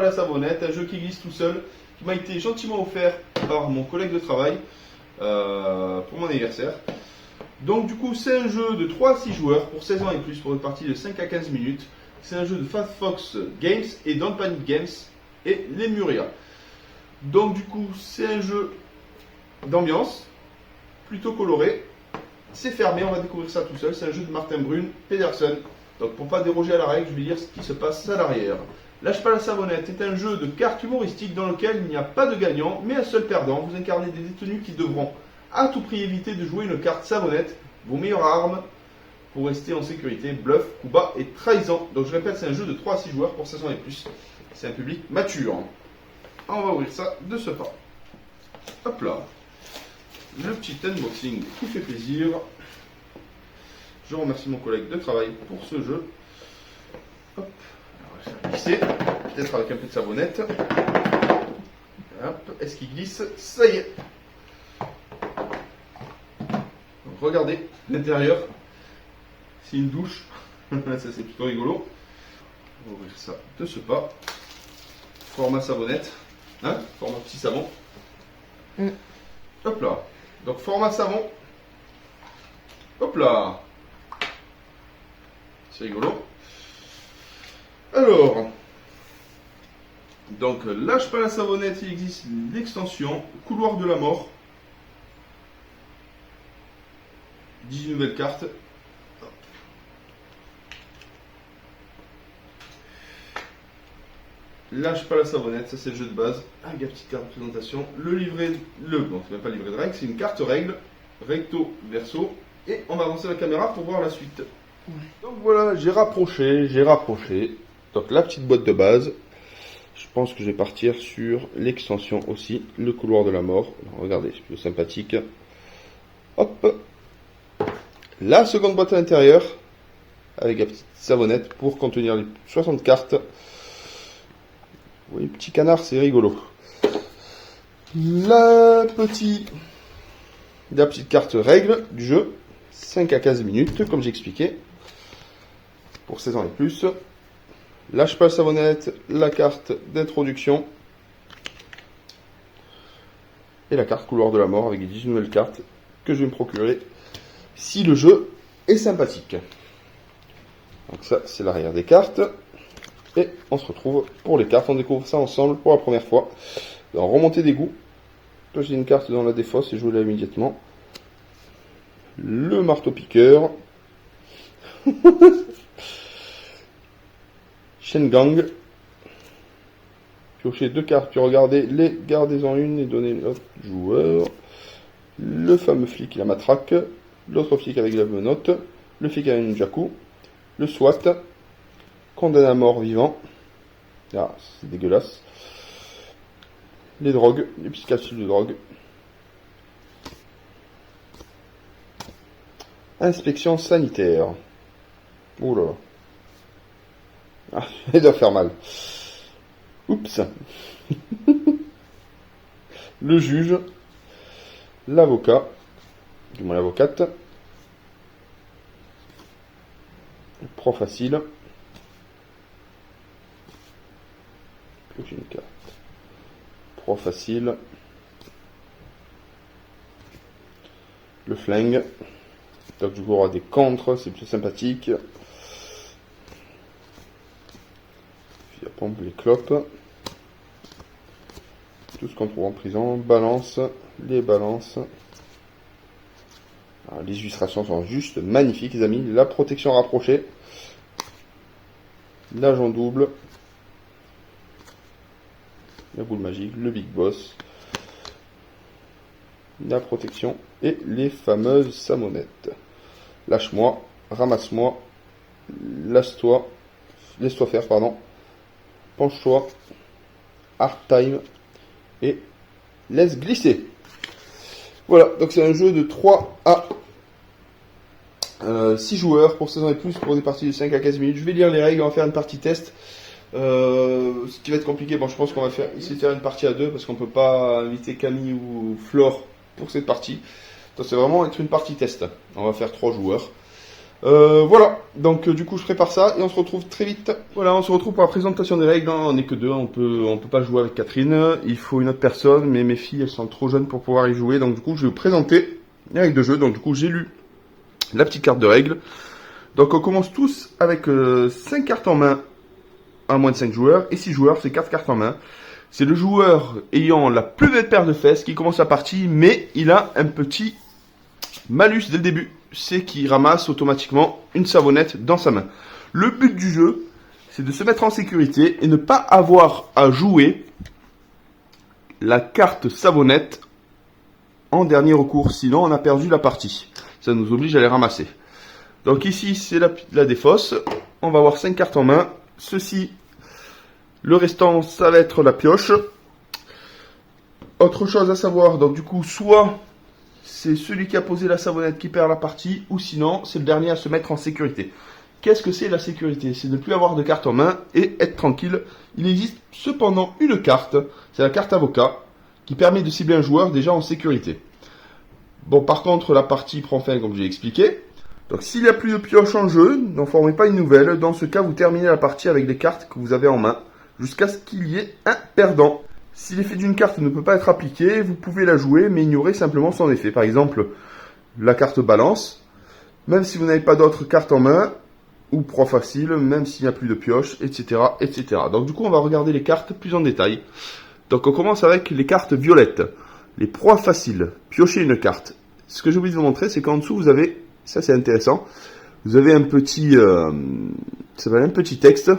la savonnette, un jeu qui glisse tout seul, qui m'a été gentiment offert par mon collègue de travail pour mon anniversaire. Donc du coup c'est un jeu de 3 à 6 joueurs pour 16 ans et plus pour une partie de 5 à 15 minutes. C'est un jeu de Fat Fox Games et Don't Panic Games et Lemuria. Donc du coup c'est un jeu d'ambiance, plutôt coloré. C'est fermé, on va découvrir ça tout seul. C'est un jeu de Martin Brune, Pedersen. Donc pour pas déroger à la règle, je vais dire ce qui se passe à l'arrière. Lâche pas la savonnette est un jeu de cartes humoristique dans lequel il n'y a pas de gagnant, mais un seul perdant. Vous incarnez des détenus qui devront à tout prix éviter de jouer une carte savonnette, vos meilleures armes, pour rester en sécurité, bluff, coup bas et trahison. Donc je répète, c'est un jeu de 3 à 6 joueurs pour 16 ans et plus. C'est un public mature. On va ouvrir ça de ce pas. Hop là. Le petit unboxing qui fait plaisir. Je remercie mon collègue de travail pour ce jeu. Hop. Alors, je vais glisser. Peut-être avec un peu de savonnette. Hop. Est-ce qu'il glisse? Ça y est. Donc, regardez l'intérieur. C'est une douche. Ça c'est plutôt rigolo. On va ouvrir ça de ce pas. Format savonnette. Hein? Format petit savon. Hop là. Donc format savon. Hop là. C'est rigolo. Alors. Donc lâche pas la savonnette, il existe l'extension Couloir de la mort. 18 nouvelles cartes. Lâche pas la savonnette, ça c'est le jeu de base. Avec la petite carte de présentation. Le livret, bon c'est même pas le livret de règles, c'est une carte règle, recto, verso. Et on va avancer la caméra pour voir la suite. Ouais. Donc voilà, j'ai rapproché. Donc la petite boîte de base. Je pense que je vais partir sur l'extension aussi, le couloir de la mort. Alors, regardez, c'est plutôt sympathique. Hop. La seconde boîte à l'intérieur, avec la petite savonnette pour contenir les 60 cartes. Oui, petit canard, c'est rigolo. La petite carte règle du jeu, 5 à 15 minutes, comme j'expliquais, pour 16 ans et plus. Lâche pas la savonnette, la carte d'introduction, et la carte couloir de la mort avec les 10 nouvelles cartes que je vais me procurer si le jeu est sympathique. Donc ça, c'est l'arrière des cartes. Et on se retrouve pour les cartes, on découvre ça ensemble pour la première fois. Dans remontée d'égout, j'ai une carte dans la défausse et jouez-la immédiatement. Le marteau piqueur. Shengang. Piocher 2 cartes, puis regardez les gardez en une et donnez l'autre joueur. Le fameux flic et la matraque. L'autre flic avec la menotte. Le flic avec une jacu. Le SWAT. Condamné à mort vivant. Ah, c'est dégueulasse. Les drogues, les petites capsules de drogue. Inspection sanitaire. Ouh là là. Ah, il doit faire mal. Oups. Le juge. L'avocat. Du moins l'avocate. Pro facile. Plus une carte. Pro facile. Le flingue. Donc du coup on aura des contres, c'est plus sympathique. Puis la pompe, les clopes. Tout ce qu'on trouve en prison. Balance. Les balances. Alors, les illustrations sont juste magnifiques les amis. La protection rapprochée. L'agent double. La boule magique, le big boss, la protection et les fameuses savonnettes. Lâche-moi, ramasse-moi, laisse-toi faire, pardon, penche-toi, hard time et laisse glisser. Voilà, donc c'est un jeu de 3 à 6 joueurs pour 16 ans et plus pour des parties de 5 à 15 minutes. Je vais lire les règles, on va faire une partie test. Ce qui va être compliqué, bon je pense qu'on va essayer de faire une partie à 2 parce qu'on peut pas inviter Camille ou Flore pour cette partie. Donc c'est vraiment être une partie test. On va faire 3 joueurs. Voilà, donc du coup je prépare ça et on se retrouve très vite. Voilà, on se retrouve pour la présentation des règles. On n'est que deux, on peut pas jouer avec Catherine. Il faut une autre personne, mais mes filles elles sont trop jeunes pour pouvoir y jouer. Donc du coup je vais vous présenter les règles de jeu. Donc du coup j'ai lu la petite carte de règles. Donc on commence tous avec 5 cartes en main à moins de 5 joueurs. Et 6 joueurs, c'est 4 cartes en main. C'est le joueur ayant la plus belle paire de fesses qui commence la partie, mais il a un petit malus dès le début. C'est qu'il ramasse automatiquement une savonnette dans sa main. Le but du jeu, c'est de se mettre en sécurité et ne pas avoir à jouer la carte savonnette en dernier recours. Sinon, on a perdu la partie. Ça nous oblige à les ramasser. Donc ici, c'est la défausse. On va avoir 5 cartes en main. Ceci, le restant, ça va être la pioche. Autre chose à savoir, donc du coup, soit c'est celui qui a posé la savonnette qui perd la partie, ou sinon, c'est le dernier à se mettre en sécurité. Qu'est-ce que c'est la sécurité? C'est de ne plus avoir de carte en main et être tranquille. Il existe cependant une carte, c'est la carte avocat, qui permet de cibler un joueur déjà en sécurité. Bon, par contre, la partie prend fin comme j'ai expliqué. Donc s'il n'y a plus de pioche en jeu, n'en formez pas une nouvelle. Dans ce cas, vous terminez la partie avec les cartes que vous avez en main, jusqu'à ce qu'il y ait un perdant. Si l'effet d'une carte ne peut pas être appliqué, vous pouvez la jouer, mais ignorer simplement son effet. Par exemple, la carte balance, même si vous n'avez pas d'autres cartes en main, ou proie facile, même s'il n'y a plus de pioche, etc., etc. Donc du coup, on va regarder les cartes plus en détail. Donc on commence avec les cartes violettes. Les proies faciles. Piochez une carte. Ce que j'ai oublié de vous montrer, c'est qu'en dessous, vous avez, ça c'est intéressant, vous avez un petit, ça s'appelle un petit texte,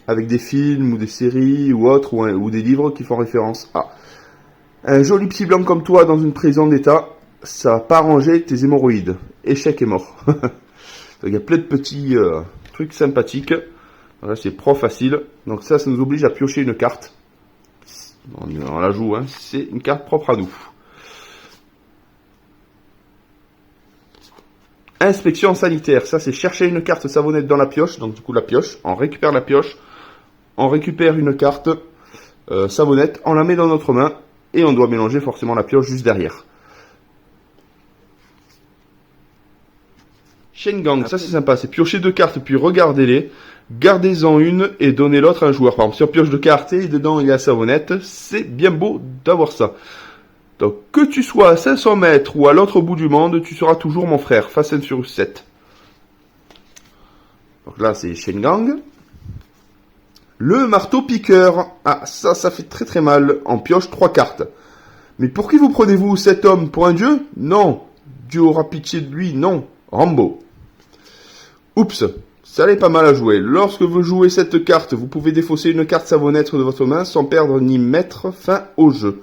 avec des films ou des séries ou autres, ou des livres qui font référence à. Un joli petit blanc comme toi dans une prison d'état, ça va pas arranger tes hémorroïdes. Échec est mort. Donc, il y a plein de petits trucs sympathiques. Voilà, c'est pro facile. Donc ça nous oblige à piocher une carte. On la joue, hein. C'est une carte propre à nous. Inspection sanitaire, ça c'est chercher une carte savonnette dans la pioche. Donc du coup la pioche, on récupère la pioche. On récupère une carte savonnette, on la met dans notre main et on doit mélanger forcément la pioche juste derrière. Chain gang, ça c'est sympa, c'est piocher 2 cartes puis regardez-les, gardez-en une et donnez l'autre à un joueur. Par exemple, si on pioche 2 cartes et dedans il y a la savonnette, c'est bien beau d'avoir ça. Donc que tu sois à 500 mètres ou à l'autre bout du monde, tu seras toujours mon frère, Fast and Furious 7. Donc là c'est chain gang. Le marteau piqueur. Ah, ça fait très très mal. On pioche 3 cartes. Mais pour qui vous prenez-vous cet homme? Pour un dieu? Non. Dieu aura pitié de lui? Non. Rambo. Oups, ça n'est pas mal à jouer. Lorsque vous jouez cette carte, vous pouvez défausser une carte savonnette de votre main sans perdre ni mettre fin au jeu.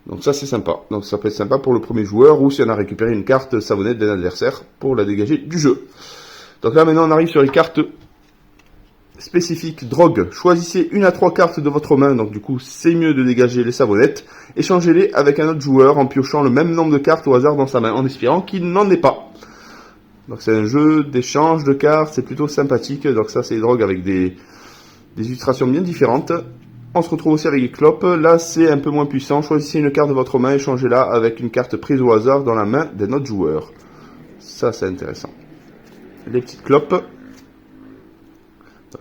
Donc ça c'est sympa. Donc ça peut être sympa pour le premier joueur ou si on a récupéré une carte savonnette d'un adversaire pour la dégager du jeu. Donc là maintenant on arrive sur les cartes spécifique drogue. Choisissez une à 3 cartes de votre main, donc du coup c'est mieux de dégager les savonnettes. Échangez-les avec un autre joueur en piochant le même nombre de cartes au hasard dans sa main, en espérant qu'il n'en ait pas. Donc c'est un jeu d'échange de cartes, c'est plutôt sympathique. Donc ça c'est les drogues avec des illustrations bien différentes. On se retrouve aussi avec les clopes. Là c'est un peu moins puissant. Choisissez une carte de votre main, échangez-la avec une carte prise au hasard dans la main d'un autre joueur. Ça c'est intéressant. Les petites clopes.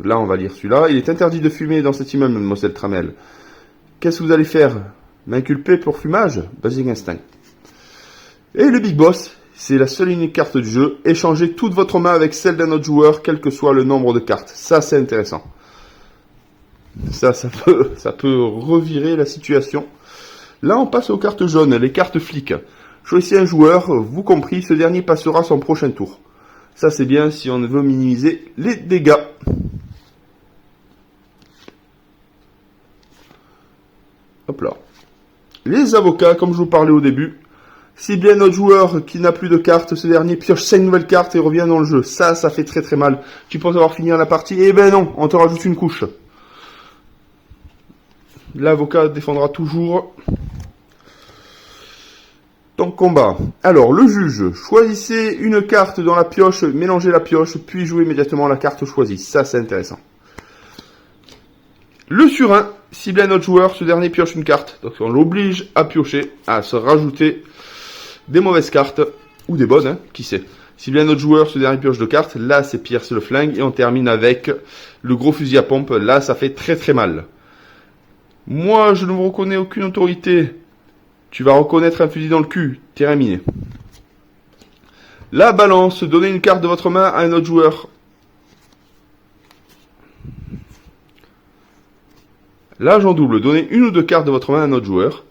Là, on va lire celui-là. Il est interdit de fumer dans cet immeuble, mademoiselle Tramel. Qu'est-ce que vous allez faire? M'inculper pour fumage? Basic instinct. Et le Big Boss, c'est la seule et unique carte du jeu. Échangez toute votre main avec celle d'un autre joueur, quel que soit le nombre de cartes. Ça, c'est intéressant. Ça peut revirer la situation. Là, on passe aux cartes jaunes, les cartes flics. Choisissez un joueur, vous compris, ce dernier passera son prochain tour. Ça, c'est bien si on veut minimiser les dégâts. Hop là. Les avocats, comme je vous parlais au début, si bien notre joueur qui n'a plus de cartes, ce dernier pioche 5 nouvelles cartes et revient dans le jeu. Ça fait très très mal. Tu penses avoir fini la partie? Eh ben non, on te rajoute une couche. L'avocat défendra toujours ton combat. Alors, le juge, choisissez une carte dans la pioche, mélangez la pioche, puis jouez immédiatement la carte choisie. Ça, c'est intéressant. Le surin, ciblez un autre joueur, ce dernier pioche une carte. Donc on l'oblige à piocher, à se rajouter des mauvaises cartes, ou des bonnes, hein, qui sait. Si bien notre joueur, ce dernier pioche de cartes, là c'est pire, c'est le flingue. Et on termine avec le gros fusil à pompe. Là, ça fait très très mal. Moi, je ne vous reconnais aucune autorité. Tu vas reconnaître un fusil dans le cul. Terminé. La balance, donnez une carte de votre main à un autre joueur. L'agent double, donnez une ou deux cartes de votre main à un autre joueur.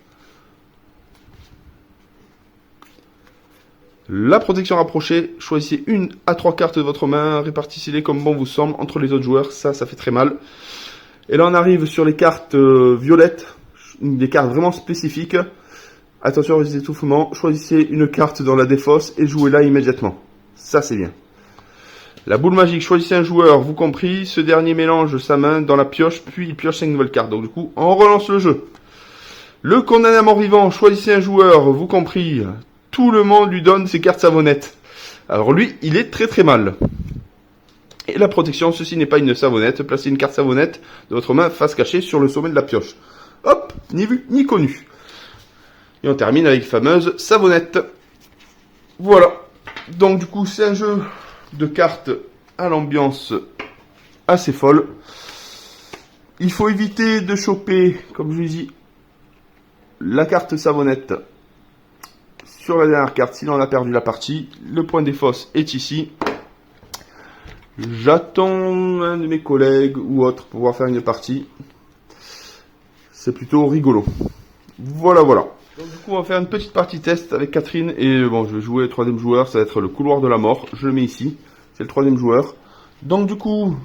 La protection rapprochée, choisissez une à trois cartes de votre main, répartissez-les comme bon vous semble entre les autres joueurs, ça fait très mal. Et là on arrive sur les cartes violettes, des cartes vraiment spécifiques. Attention aux étouffements, choisissez une carte dans la défausse et jouez-la immédiatement. Ça c'est bien. La boule magique, choisissez un joueur, vous compris, ce dernier mélange sa main dans la pioche, puis il pioche 5 nouvelles cartes. Donc du coup, on relance le jeu. Le condamné à mort vivant, choisissez un joueur, vous compris. Tout le monde lui donne ses cartes savonnettes. Alors lui, il est très très mal. Et la protection, ceci n'est pas une savonnette. Placez une carte savonnette de votre main face cachée sur le sommet de la pioche. Hop, ni vu, ni connu. Et on termine avec les fameuses savonnettes. Voilà. Donc du coup, c'est un jeu de cartes à l'ambiance assez folle. Il faut éviter de choper, comme je vous dis, la carte savonnette sur la dernière carte, sinon on a perdu la partie. Le point des fosses est ici. J'attends un de mes collègues ou autre pour pouvoir faire une partie. C'est plutôt rigolo. Voilà, voilà. Donc, du coup, on va faire une petite partie test avec Catherine. Et bon, je vais jouer le troisième joueur. Ça va être le couloir de la mort. Je le mets ici. C'est le troisième joueur. Donc, du coup,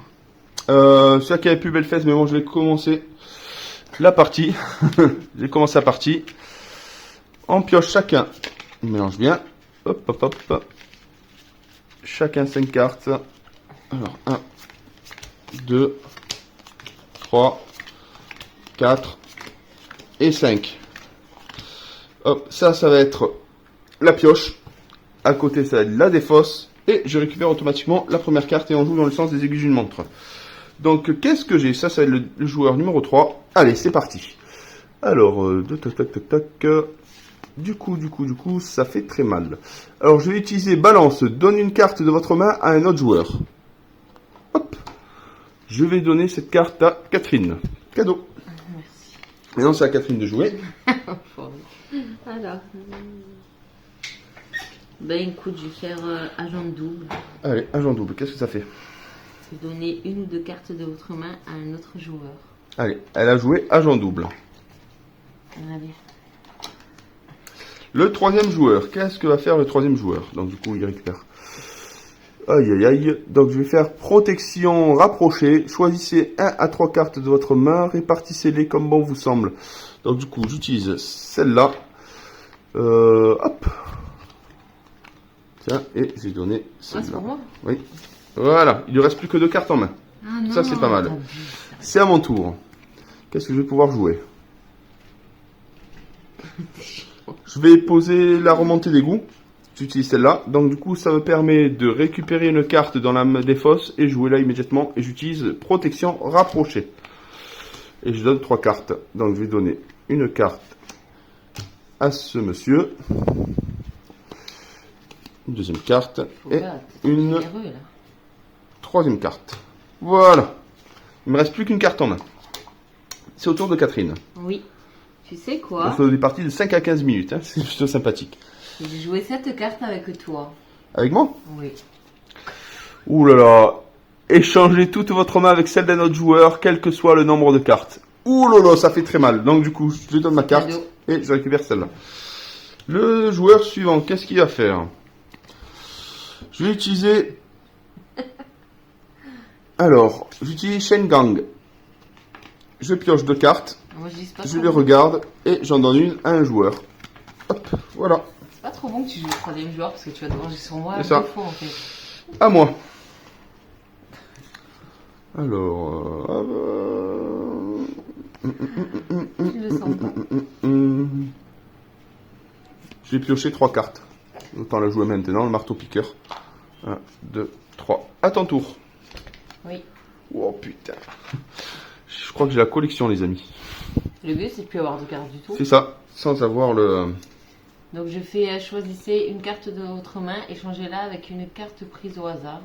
celui qui avait plus belle fesse, mais bon, je vais commencer la partie. J'ai commencé la partie. On pioche chacun. On mélange bien. Hop, hop, hop. Chacun 5 cartes. Alors, 1, 2, 3, 4 et 5. Hop, ça va être la pioche. À côté, ça va être la défausse. Et je récupère automatiquement la première carte et on joue dans le sens des aiguilles d'une montre. Donc, qu'est-ce que j'ai? Ça va être le joueur numéro 3. Allez, c'est parti. Alors, tac, tac, tac, tac. Du coup, ça fait très mal. Alors, je vais utiliser balance. Donne une carte de votre main à un autre joueur. Hop. Je vais donner cette carte à Catherine. Cadeau. Merci. Maintenant, c'est à Catherine de jouer. Alors. Ben écoute, je vais faire agent double. Allez, agent double. Qu'est-ce que ça fait? Je vais donner une ou deux cartes de votre main à un autre joueur. Allez, elle a joué agent double. Allez. Le troisième joueur. Qu'est-ce que va faire le troisième joueur? Donc, du coup, il récupère. Aïe, aïe, aïe. Donc, je vais faire protection rapprochée. Choisissez 1 à 3 cartes de votre main. Répartissez-les comme bon vous semble. Donc, du coup, j'utilise celle-là. Hop. Tiens, et j'ai donné celle-là. C'est pour moi? Oui. Voilà. Il ne reste plus que 2 cartes en main. Ah non, ça, c'est pas mal. C'est à mon tour. Qu'est-ce que je vais pouvoir jouer? Je vais poser la remontée d'égout. J'utilise celle-là. Donc du coup, ça me permet de récupérer une carte dans la défausse et jouer là immédiatement. Et j'utilise protection rapprochée. Et je donne 3 cartes. Donc je vais donner une carte à ce monsieur. Une deuxième carte. Et une troisième carte. Voilà. Il me reste plus qu'une carte en main. C'est au tour de Catherine. Oui. Tu sais quoi? On fait des parties de 5 à 15 minutes. Hein. C'est plutôt sympathique. J'ai joué cette carte avec toi. Avec moi? Oui. Ouh là là. Échangez toute votre main avec celle d'un autre joueur, quel que soit le nombre de cartes. Ouh là là, ça fait très mal. Donc du coup, je lui donne ma carte et je récupère celle-là. Le joueur suivant, qu'est-ce qu'il va faire? Je vais utiliser... Alors, j'utilise Shengang. Je pioche 2 cartes. Moi, je les regarde et j'en donne une à un joueur. Hop, voilà. C'est pas trop bon que tu joues le troisième joueur parce que tu vas devoir jouer sur moi deux fois en fait. À moi. Alors... Je le sens pas. J'ai pioché 3 cartes. Autant la jouer maintenant, le marteau piqueur. 1, 2, 3. À ton tour. Oui. Oh putain. Je crois que j'ai la collection, les amis. Le but, c'est de plus avoir de cartes du tout. C'est ça, sans avoir le... Donc je fais choisissez une carte de votre main et changez-la avec une carte prise au hasard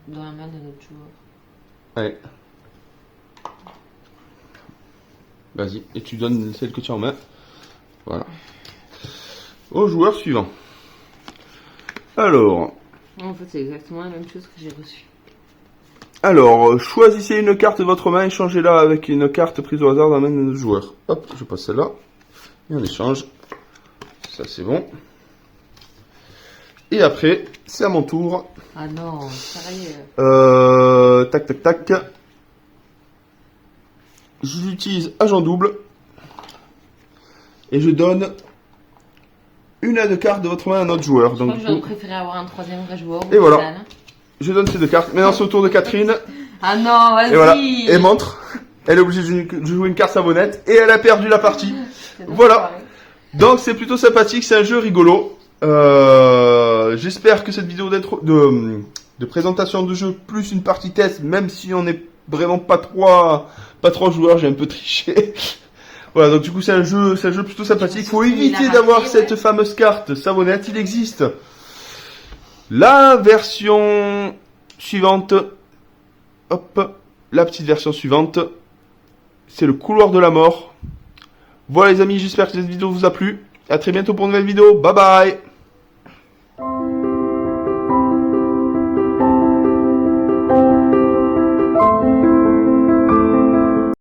dans la main de notre joueur. Allez. Vas-y, et tu donnes celle que tu as en main. Voilà. Au joueur suivant. Alors, En fait, c'est exactement la même chose que j'ai reçue. choisissez une carte de votre main et changez-la avec une carte prise au hasard dans la main de notre joueur. Hop, je passe celle-là. Et on échange. Ça, c'est bon. Et après, c'est à mon tour. Ah non, sérieux. Tac, tac, tac. J'utilise agent double. Et je donne une à deux cartes de votre main à notre joueur. Je Donc, crois que j'aurais préféré avoir un troisième vrai joueur. Et voilà. final. je donne ces deux cartes. Maintenant, c'est au tour de Catherine. Ah non, vas-y. Et voilà. Et montre. Elle est obligée de jouer une carte savonnette. Et elle a perdu la partie. Voilà. Donc, c'est plutôt sympathique. C'est un jeu rigolo. J'espère que cette vidéo de présentation de jeu plus une partie test, même si on n'est vraiment pas trois joueurs, j'ai un peu triché. Voilà, donc du coup c'est un jeu plutôt sympathique. Il faut éviter d'avoir cette fameuse carte savonnette, il existe. La version suivante, hop, la petite version suivante, c'est le couloir de la mort. Voilà les amis, j'espère que cette vidéo vous a plu. À très bientôt pour une nouvelle vidéo. Bye bye.